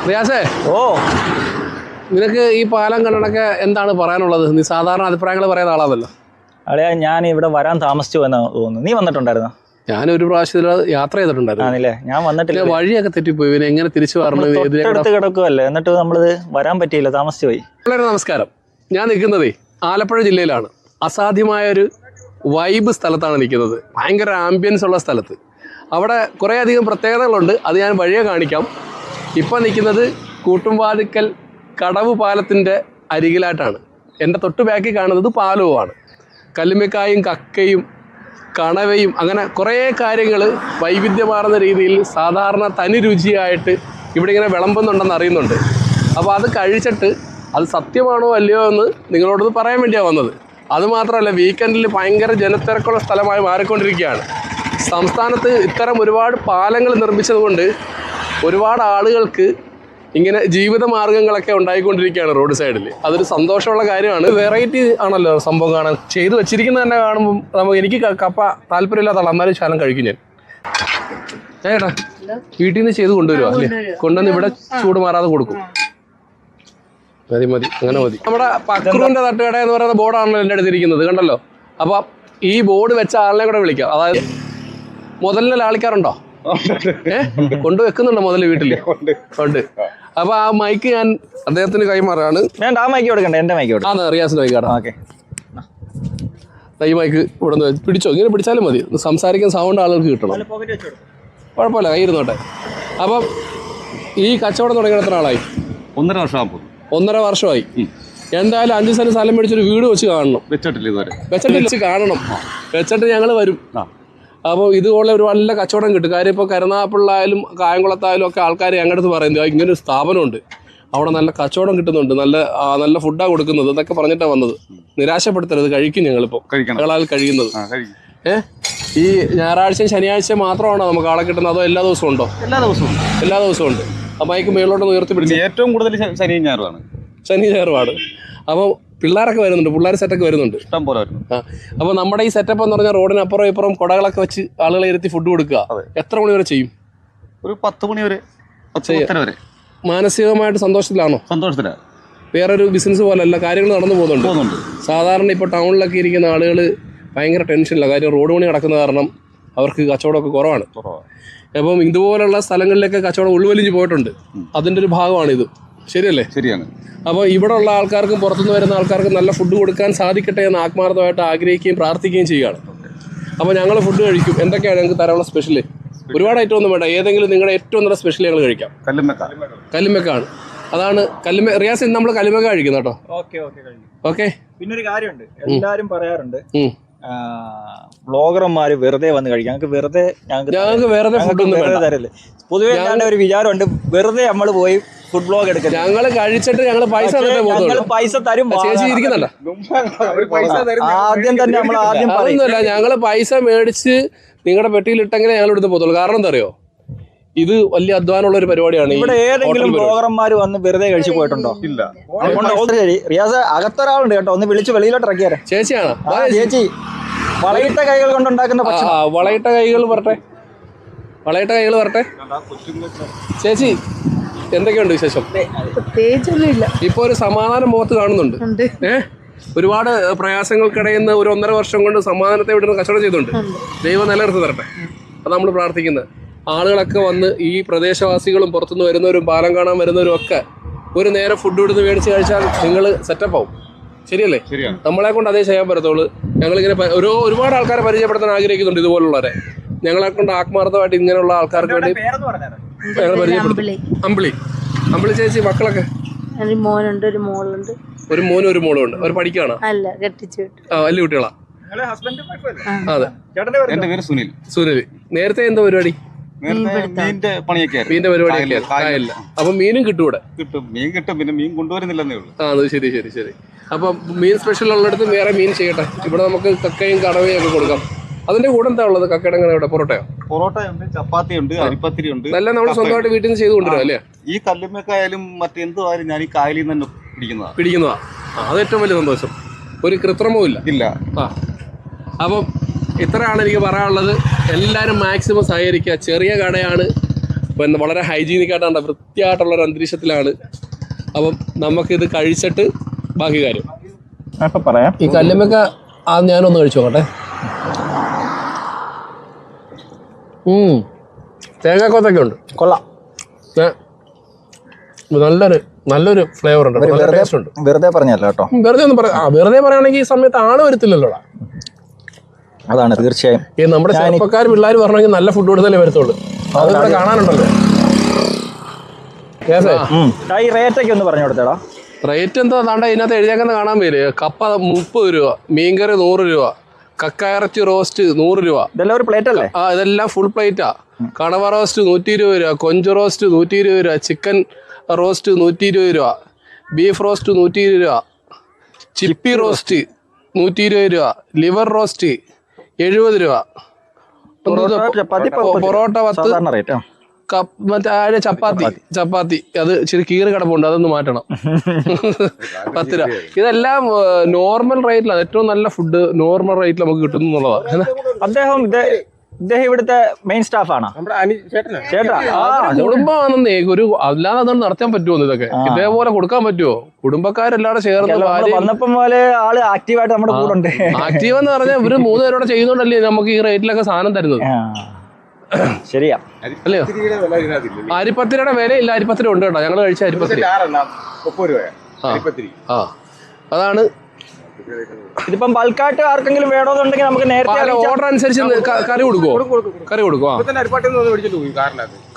റിയാസേ, നിനക്ക് ഈ പാലം കണ്ടൊക്കെ എന്താണ് പറയാനുള്ളത്? നീ സാധാരണ അഭിപ്രായങ്ങൾ പറയുന്ന ആളാണല്ലോ. അളിയാ, ഞാൻ ഇവിടെ വരാൻ താമസിച്ചു എന്ന് തോന്നുന്നു. നീ വന്നിട്ടുണ്ടായിരുന്നോ? ഞാനൊരു പ്രാവശ്യം യാത്ര ചെയ്തിട്ടുണ്ടായിരുന്നു. ഞാൻ വന്നിട്ടില്ല, വഴിയൊക്കെ തെറ്റിപ്പോയി. പിന്നെ എങ്ങനെ തിരിച്ചു തൊട്ടടുത്ത് കിടക്കുമല്ലേ, എന്നിട്ട് നമ്മളിത് വരാൻ പറ്റിയില്ല, താമസിച്ചു പോയി. വളരെ നമസ്കാരം. ഞാൻ നിൽക്കുന്നതേ ആലപ്പുഴ ജില്ലയിലാണ്. അസാധ്യമായൊരു വൈബ് സ്ഥലത്താണ് നിൽക്കുന്നത്. ഭയങ്കര ആംബിയൻസ് ഉള്ള സ്ഥലത്ത്. അവിടെ കുറേ അധികം പ്രത്യേകതകളുണ്ട്. അത് ഞാൻ വഴിയെ കാണിക്കാം. ഇപ്പം നിൽക്കുന്നത് കൂട്ടുംവാതിക്കൽ കടവ് പാലത്തിൻ്റെ അരികിലായിട്ടാണ്. എൻ്റെ തൊട്ട് ബാക്കിൽ കാണുന്നത് പാലവുമാണ്. കല്ലുമ്മക്കായും കക്കയും കണവയും അങ്ങനെ കുറേ കാര്യങ്ങൾ വൈവിധ്യമാർന്ന രീതിയിൽ സാധാരണ തനി രുചിയായിട്ട് ഇവിടെ ഇങ്ങനെ വിളമ്പുന്നുണ്ടെന്ന് അറിയുന്നുണ്ട്. അപ്പോൾ അത് കഴിച്ചിട്ട് അത് സത്യമാണോ അല്ലയോ എന്ന് നിങ്ങളോടൊന്ന് പറയാൻ വേണ്ടിയാണ് വന്നത്. അതുമാത്രമല്ല, വീക്കെൻഡിൽ ഭയങ്കര ജനത്തിരക്കുള്ള സ്ഥലമായി മാറിക്കൊണ്ടിരിക്കുകയാണ്. സംസ്ഥാനത്ത് ഇത്തരം ഒരുപാട് പാലങ്ങൾ നിർമ്മിച്ചതുകൊണ്ട് ഒരുപാട് ആളുകൾക്ക് ഇങ്ങനെ ജീവിത മാർഗ്ഗങ്ങളൊക്കെ ഉണ്ടായിക്കൊണ്ടിരിക്കുകയാണ് റോഡ് സൈഡിൽ. അതൊരു സന്തോഷമുള്ള കാര്യമാണ്. വെറൈറ്റി ആണല്ലോ സംഭവം കാണാൻ. ചെയ്തു വെച്ചിരിക്കുന്നത് തന്നെ കാണുമ്പോൾ എനിക്ക് കപ്പ താല്പര്യമില്ലാത്ത എന്നാലും ശാലം കഴിക്കും ഞാൻ. ചേട്ടാ, വീട്ടിൽ നിന്ന് ചെയ്ത് കൊണ്ടുവരുമോ? അല്ലേ, കൊണ്ടുവന്ന് ഇവിടെ ചൂട് മാറാതെ കൊടുക്കും. മതി മതി, അങ്ങനെ മതി. നമ്മുടെ പക്രൂന്റെ തട്ടുകട എന്ന് പറയുന്ന ബോർഡാണല്ലോ എൻ്റെ അടുത്തിരിക്കുന്നത്, കണ്ടല്ലോ. അപ്പൊ ഈ ബോർഡ് വെച്ച ആളിനെ കൂടെ വിളിക്കാം. അതായത് മുതലിനെ ലാളിക്കാറുണ്ടോ? കൊണ്ടുവെക്കുന്നുണ്ടോ മുതൽ വീട്ടില്? ഉണ്ട്. അപ്പൊ ആ മൈക്ക് ഞാൻ അദ്ദേഹത്തിന് കൈമാറാണ്. ആ മൈക്ക് കൊടുക്കണ്ട, എന്റെ മൈക്ക് കൊടുക്കാം. റിയാസിന്റെ മൈക്കാണ്. ഓക്കെ, ഈ മൈക്ക് ഇവിടെ നിന്ന് പിടിച്ചോ, ഇങ്ങനെ പിടിച്ചാലും മതി. സംസാരിക്കുന്ന സൗണ്ട് ആളുകൾക്ക് കിട്ടണം. കുഴപ്പമില്ല, കൈ ഇരുന്നോട്ടെ. അപ്പം ഈ കച്ചവടം തുടങ്ങിയ എത്ര ആളായി? 1.5 വർഷം. 1.5 വർഷമായി. എന്തായാലും 5 സെന്റ് സ്ഥലം മേടിച്ചൊരു വീട് വെച്ച് കാണണം. വെച്ച് കാണണം. വെച്ചിട്ട് ഞങ്ങൾ വരും. അപ്പോൾ ഇതുപോലെ ഒരു നല്ല കച്ചവടം കിട്ടും. കാര്യം ഇപ്പോൾ കരുനാഗപ്പള്ളിയായാലും കായംകുളത്തായാലും ഒക്കെ ആൾക്കാർ ഞങ്ങളുടെ പറയുന്നത് ഇങ്ങനൊരു സ്ഥാപനമുണ്ട്, അവിടെ നല്ല കച്ചവടം കിട്ടുന്നുണ്ട്, നല്ല ഫുഡാണ് കൊടുക്കുന്നത് എന്നൊക്കെ പറഞ്ഞിട്ടാണ് വന്നത്. നിരാശപ്പെടുത്തരുത്, കഴിക്കും ഞങ്ങളിപ്പോൾ. ഞങ്ങളാൽ കഴിയുന്നത്. ഈ ഞായറാഴ്ചയും ശനിയാഴ്ച മാത്രമാണോ നമുക്ക് ആളെ കിട്ടുന്നത്, അതോ എല്ലാ ദിവസവും ഉണ്ടോ? എല്ലാ ദിവസവും ഉണ്ട്. ആ മൈക്ക് മേളിലോട്ട് ഉയർത്തി പിടിച്ച്. ഏറ്റവും കൂടുതൽ ശനി ഞായറുമാണ്. അപ്പോൾ പിള്ളേരൊക്കെ വരുന്നുണ്ട്, പിള്ളേർ സെറ്റൊക്കെ വരുന്നുണ്ട്, ഇഷ്ടം പോലെ വരുന്നു. അപ്പോൾ നമ്മുടെ ഈ സെറ്റപ്പ് എന്ന് പറഞ്ഞാൽ റോഡിനപ്പുറം ഇപ്പുറം കുടകളൊക്കെ വെച്ച് ആളുകളെ ഇരുത്തി ഫുഡ് കൊടുക്കുക. എത്ര മണി വരെ ചെയ്യും? ഒരു 10 മണി വരെ. മാനസികമായിട്ട് സന്തോഷത്തിലാണോ? സന്തോഷത്തിലാണ്. വേറൊരു ബിസിനസ് പോലല്ല, കാര്യങ്ങൾ നടന്നു പോകുന്നുണ്ട്. സാധാരണ ഇപ്പോൾ ടൗണിലൊക്കെ ഇരിക്കുന്ന ആളുകൾ ഭയങ്കര ടെൻഷനില്ല. കാര്യം റോഡ് പണി നടക്കുന്ന കാരണം അവർക്ക് കച്ചവടമൊക്കെ കുറവാണ്. അപ്പം ഇതുപോലുള്ള സ്ഥലങ്ങളിലൊക്കെ കച്ചവടം ഉൾവലിഞ്ഞ് പോയിട്ടുണ്ട്. അതിൻ്റെ ഒരു ഭാഗമാണിത്. ശരിയല്ലേ? ശരിയാണ്. അപ്പോൾ ഇവിടെ ഉള്ള ആൾക്കാർക്കും പുറത്തുനിന്ന് വരുന്ന ആൾക്കാർക്കും നല്ല ഫുഡ് കൊടുക്കാൻ സാധിക്കട്ടെ എന്ന് ആത്മാർത്ഥമായിട്ട് ആഗ്രഹിക്കുകയും പ്രാർത്ഥിക്കുകയും ചെയ്യുകയാണ്. അപ്പോൾ ഞങ്ങൾ ഫുഡ് കഴിക്കും. എന്തൊക്കെയാണ് ഞങ്ങൾക്ക് തരാനുള്ള സ്പെഷ്യല്? ഒരുപാട് ഐറ്റം ഒന്നും വേണ്ട, ഏതെങ്കിലും നിങ്ങളുടെ ഏറ്റവും നല്ല സ്പെഷ്യൽ ഞങ്ങൾ കഴിക്കാം. കല്ലുമ്മക്കാണ്. അതാണ് റിയാസ്, ഇന്ന് നമ്മൾ കല്ലുമ്മക്ക കഴിക്കുന്നു കേട്ടോ. ഓക്കെ. പിന്നെ ഒരു കാര്യമുണ്ട്, എല്ലാരും പറയാറുണ്ട് ബ്ലോഗർമാര് വെറുതെ വന്ന് കഴിക്കാം. ഞങ്ങൾക്ക് വെറുതെ ഫുഡ് തരല്ലേ. പൊതുവെ ഞാൻ ഒരു വിചാരമുണ്ട്, വെറുതെ നമ്മൾ പോയി ഫുഡ് ബ്ലോഗ് എടുക്കാം. ഞങ്ങൾ കഴിച്ചിട്ട് ഞങ്ങൾ പൈസ തരും. ആദ്യം തന്നെ നമ്മൾ പറയുന്നില്ല, ഞങ്ങൾ പൈസ മേടിച്ച് നിങ്ങളുടെ പെട്ടിയിലിട്ടെങ്കിലും ഞങ്ങൾ ഇവിടുന്ന് പോകത്തുള്ളൂ. കാരണം എന്താ അറിയോ, ഇത് വലിയ അധ്വാനമുള്ള ഒരു പരിപാടിയാണ്. ഇവിടെ ഏതെങ്കിലും ബ്ലോഗർമാർ വന്ന് വെറുതെ കഴിച്ചു പോയിട്ടുണ്ടോ? ഇല്ല. ശരി റിയാസ്, അകത്തൊരാളുണ്ട് കേട്ടോ, ഒന്ന് വിളിച്ച് വെളിയിലോട്ട് ഇറക്കിയാരെ. ചേച്ചിയാണ്. ചേച്ചി വളയിട്ട കൈകൾ കൊണ്ടുണ്ടാക്കുന്ന വളയിട്ട കൈകൾ വരട്ടെ. ചേച്ചി, എന്തൊക്കെയുണ്ട് വിശേഷം? ഇപ്പൊ ഒരു സമാധാനം മുഖത്ത് കാണുന്നുണ്ട്. ഒരുപാട് പ്രയാസങ്ങൾക്കിടയിൽ നിന്ന് ഒരു 1.5 വർഷം കൊണ്ട് സമാധാനത്തെ വിടുന്ന കച്ചവടം ചെയ്തുണ്ട്. ദൈവം നിലനിർത്തി തരട്ടെ, അത് നമ്മൾ പ്രാർത്ഥിക്കുന്നത്. ആളുകളൊക്കെ വന്ന് ഈ പ്രദേശവാസികളും പുറത്തുനിന്ന് വരുന്നവരും പാലം കാണാൻ വരുന്നവരും ഒക്കെ ഒരു നേരം ഫുഡ് ഇവിടുന്ന് മേടിച്ച് കഴിച്ചാൽ നിങ്ങൾ സെറ്റപ്പ് ആവും. ശരിയല്ലേ? നമ്മളെ കൊണ്ട് അതേ ചെയ്യാൻ പറ്റത്തുള്ളൂ. ഞങ്ങളിങ്ങനെ ഒരുപാട് ആൾക്കാരെ പരിചയപ്പെടുത്താൻ ആഗ്രഹിക്കുന്നുണ്ട്. ഇതുപോലുള്ളവരെ ഞങ്ങളെ കൊണ്ട് ആത്മാർത്ഥമായിട്ട് ഇങ്ങനെയുള്ള ആൾക്കാർക്ക് വേണ്ടി ഞങ്ങൾ പരിചയപ്പെടുത്തും. അമ്പിളി ചേച്ചി, മക്കളൊക്കെ? ഒരു മോനുണ്ട്, ഒരു മോളുണ്ട്. ഒരു മോനും ഒരു മോളും ഉണ്ട്. അവർ പഠിക്കുകയാണോ? അല്ല, കെട്ടിച്ചു. വലിയ കുട്ടികളാ? അതെ. എന്റെ പേര് സുനിൽ. നേരത്തെ എന്താ പരിപാടി? മീനിന്റെ പരിപാടിയൊക്കെ ആയില്ല. അപ്പൊ മീനും കിട്ടും ഇവിടെ? മീൻ കിട്ടും, പിന്നെ മീൻ കൊണ്ടുവരുന്നില്ലെന്നേ ഉള്ളൂ. അത് ശരി. അപ്പൊ മീൻ സ്പെഷ്യൽ ഉള്ളിടത്ത് വേറെ മീൻ ചെയ്യട്ടെ. ഇവിടെ നമുക്ക് കക്കയും കടവയും ഒക്കെ കൊടുക്കാം. അതിന്റെ കൂടെ എന്താ ഉള്ളത്? കക്കയുടെ ഇവിടെ പൊറോട്ടയുണ്ട്, ചപ്പാത്തിയുണ്ട്, അരിപ്പത്തിരി ഉണ്ട്. നല്ല നമ്മൾ സ്വന്തമായിട്ട് വീട്ടിൽ നിന്ന് ചെയ്ത് കൊണ്ടുവരാം അല്ലേ? ഈ കല്ലുമ്മക്കായാലും മറ്റെന്തുമായാലും ഞാൻ ഈ കായലിൽ നിന്ന് പിടിക്കുന്നതാ. അത് ഏറ്റവും വലിയ സന്തോഷം. ഒരു കൃത്രിമവും ഇല്ല. അപ്പം ഇത്രയാണ് എനിക്ക് പറയാനുള്ളത്. എല്ലാവരും മാക്സിമം സഹകരിക്കുക. ചെറിയ കടയാണ്, പിന്നെ വളരെ ഹൈജീനിക് ആയിട്ടാണ്, വൃത്തിയായിട്ടുള്ള ഒരു അന്തരീക്ഷത്തിലാണ്. അപ്പം നമുക്കിത് കഴിച്ചിട്ട് ബാക്കി കാര്യം. അപ്പം പറയാം. ഈ കല്ലുമ്മക്ക ഞാനൊന്ന് കഴിച്ചു നോക്കട്ടെ. തേങ്ങാക്കൊത്തൊക്കെ ഉണ്ട്, കൊള്ളാം. നല്ലൊരു ഫ്ലേവർ ഉണ്ട്, നല്ല ടേസ്റ്റ് ഉണ്ട്. വെറുതെ പറഞ്ഞല്ലോ കേട്ടോ. വെറുതെ ഒന്നും പറയാം, വെറുതെ പറയുകയാണെങ്കിൽ ഈ സമയത്ത് ആള് വരത്തില്ലല്ലോടാ. അതാണ് തീർച്ചയായും. ഈ നമ്മുടെ ചെറുപ്പക്കാർ പിള്ളേർ പറഞ്ഞെങ്കിൽ നല്ല ഫുഡ് കൊടുത്തല്ലേ വരത്തുള്ളൂ. അത് ഇവിടെ കാണാനുണ്ടല്ലോ. ഈ റേറ്റൊക്കെ ഒന്ന് പറഞ്ഞു കൊടുത്തേടാ. റേറ്റ് എന്താ താണ്ട ഇതിനകത്ത് എഴുതിയേക്കുന്നത് കാണാൻ പേര്. കപ്പ 30 രൂപ, മീൻകറി 100 രൂപ, കക്കയിറച്ചി റോസ്റ്റ് 100 രൂപ. ഇതെല്ലാം ഒരു പ്ലേറ്റ് അല്ലേ? ഇതെല്ലാം ഫുൾ പ്ലേറ്റാ. കണവ റോസ്റ്റ് 120 രൂപ, കൊഞ്ച് റോസ്റ്റ് 120 രൂപ, ചിക്കൻ റോസ്റ്റ് 120 രൂപ, ബീഫ് റോസ്റ്റ് 120 രൂപ, ചിപ്പി റോസ്റ്റ് 120 രൂപ, ലിവർ റോസ്റ്റ് 70 രൂപ, പൊറോട്ട 10, മറ്റേ ചപ്പാത്തി അത് ഇച്ചിരി കീറി കിടപ്പുണ്ട്, അതൊന്ന് മാറ്റണം. 10 രൂപ. ഇതെല്ലാം നോർമൽ റേറ്റിലാണ്. ഏറ്റവും നല്ല ഫുഡ് നോർമൽ റേറ്റിൽ നമുക്ക് കിട്ടുന്നു എന്നുള്ളതാണ്. അദ്ദേഹം ഇവിടുത്തെ മെയിൻ സ്റ്റാഫാണ്. ചേട്ടാ കുടുംബമാണെന്നേ ഒരു, അല്ലാതെ അതാണ് നടത്താൻ പറ്റുമോ ഇതൊക്കെ? ഇതേപോലെ കൊടുക്കാൻ പറ്റുമോ? കുടുംബക്കാരെല്ലാവരും ചേർന്ന് വന്നപ്പം പോലെ ആള് ആക്റ്റീവായിട്ട് നമ്മുടെ കൂടെ ഉണ്ട്. ആക്റ്റീവ് എന്ന് പറഞ്ഞാൽ ഇവര് 3 പേരോടെ ചെയ്യുന്നോണ്ടല്ലേ നമുക്ക് ഈ റേറ്റിലൊക്കെ സാധനം തരുന്നത്. ശരിയാ അല്ലയോ? അരിപ്പത്തിരിയുടെ വിലയില്ല, അരിപ്പത്തിരി ഉണ്ട് കേട്ടോ. ഞങ്ങൾ കഴിച്ച അരിപ്പത്തിരി 30 രൂപ. അതാണ്. ഇതിപ്പം ബൾക്കായിട്ട് ആർക്കെങ്കിലും വേണമെന്നുണ്ടെങ്കിൽ നമുക്ക് നേരത്തെ ഓർഡർ അനുസരിച്ച് കറി കൊടുക്കുവോ? കറി കൊടുക്കുവോ?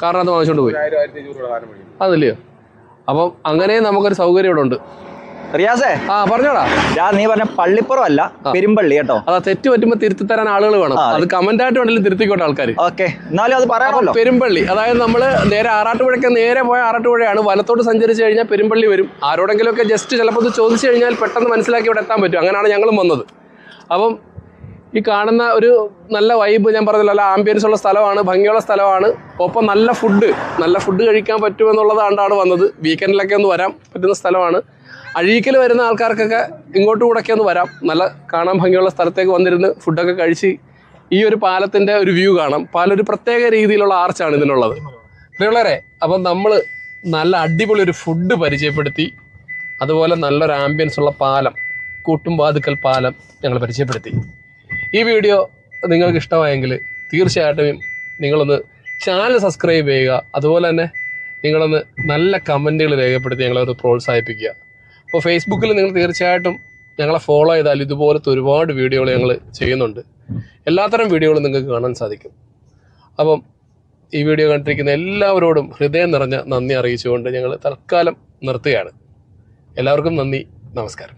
കാറിനകത്ത് വാങ്ങിച്ചോണ്ട് പോയി അതല്ലയോ? അപ്പം അങ്ങനെ നമുക്കൊരു സൗകര്യം ഇവിടെ ഉണ്ട്. റിയാസേ, പറഞ്ഞോടാ. നീ പറഞ്ഞ പള്ളിപ്പുറം അല്ല, പെരുമ്പള്ളി കേട്ടോ. അതാ, തെറ്റ് പറ്റുമ്പോ തിരുത്തി തരാൻ ആളുകൾ വേണം. അത് കമന്റ് ആയിട്ട് വേണമെങ്കിലും തിരുത്തിക്കോട്ടെ ആൾക്കാർ. ഓക്കെ, എന്നാലും അത് പറയാമല്ലോ. പെരുമ്പള്ളി, അതായത് നമ്മള് നേരെ ആറാട്ടുപുഴയ്ക്ക് നേരെ പോയ ആറാട്ടുപുഴയാണ്. വലത്തോട്ട് സഞ്ചരിച്ച് കഴിഞ്ഞാൽ പെരുമ്പള്ളി വരും. ആരോടെങ്കിലും ഒക്കെ ജസ്റ്റ് ചിലപ്പോൾ ചോദിച്ചു കഴിഞ്ഞാൽ പെട്ടെന്ന് മനസ്സിലാക്കി ഇവിടെ എത്താൻ പറ്റും. അങ്ങനെയാണ് ഞങ്ങളും വന്നത്. അപ്പം ഈ കാണുന്ന ഒരു നല്ല വൈബ്, ഞാൻ പറഞ്ഞല്ലോ, നല്ല ആംബിയൻസ് ഉള്ള സ്ഥലമാണ്, ഭംഗിയുള്ള സ്ഥലമാണ്. ഒപ്പം നല്ല ഫുഡ് കഴിക്കാൻ പറ്റുമെന്നുള്ളതാണ് വന്നത്. വീക്കെൻഡിലൊക്കെ ഒന്ന് വരാൻ പറ്റുന്ന സ്ഥലമാണ്. അഴീക്കൽ വരുന്ന ആൾക്കാർക്കൊക്കെ ഇങ്ങോട്ട് കൂടെയൊക്കെ ഒന്ന് വരാം. നല്ല കാണാൻ ഭംഗിയുള്ള സ്ഥലത്തേക്ക് വന്നിരുന്ന് ഫുഡൊക്കെ കഴിച്ച് ഈ ഒരു പാലത്തിൻ്റെ ഒരു വ്യൂ കാണാം. പാലൊരു പ്രത്യേക രീതിയിലുള്ള ആർച്ചാണ് ഇതിനുള്ളത്. പ്രിയമുള്ളവരെ, അപ്പം നമ്മൾ നല്ല അടിപൊളി ഒരു ഫുഡ് പരിചയപ്പെടുത്തി, അതുപോലെ നല്ലൊരു ആംബിയൻസ് ഉള്ള പാലം, കൂട്ടുംവാതുക്കൽ പാലം ഞങ്ങൾ പരിചയപ്പെടുത്തി. ഈ വീഡിയോ നിങ്ങൾക്ക് ഇഷ്ടമായെങ്കിൽ തീർച്ചയായിട്ടും നിങ്ങളൊന്ന് ചാനൽ സബ്സ്ക്രൈബ് ചെയ്യുക. അതുപോലെ തന്നെ നിങ്ങളൊന്ന് നല്ല കമൻറ്റുകൾ രേഖപ്പെടുത്തി ഞങ്ങളത് പ്രോത്സാഹിപ്പിക്കുക. അപ്പോൾ ഫേസ്ബുക്കിൽ നിങ്ങൾ തീർച്ചയായിട്ടും ഞങ്ങളെ ഫോളോ ചെയ്താൽ ഇതുപോലത്തെ ഒരുപാട് വീഡിയോകൾ ഞങ്ങൾ ചെയ്യുന്നുണ്ട്. എല്ലാത്തരം വീഡിയോകളും നിങ്ങൾക്ക് കാണാൻ സാധിക്കും. അപ്പം ഈ വീഡിയോ കണ്ടിരിക്കുന്ന എല്ലാവരോടും ഹൃദയം നിറഞ്ഞ നന്ദി അറിയിച്ചുകൊണ്ട് ഞങ്ങൾ തൽക്കാലം നിർത്തുകയാണ്. എല്ലാവർക്കും നന്ദി, നമസ്കാരം.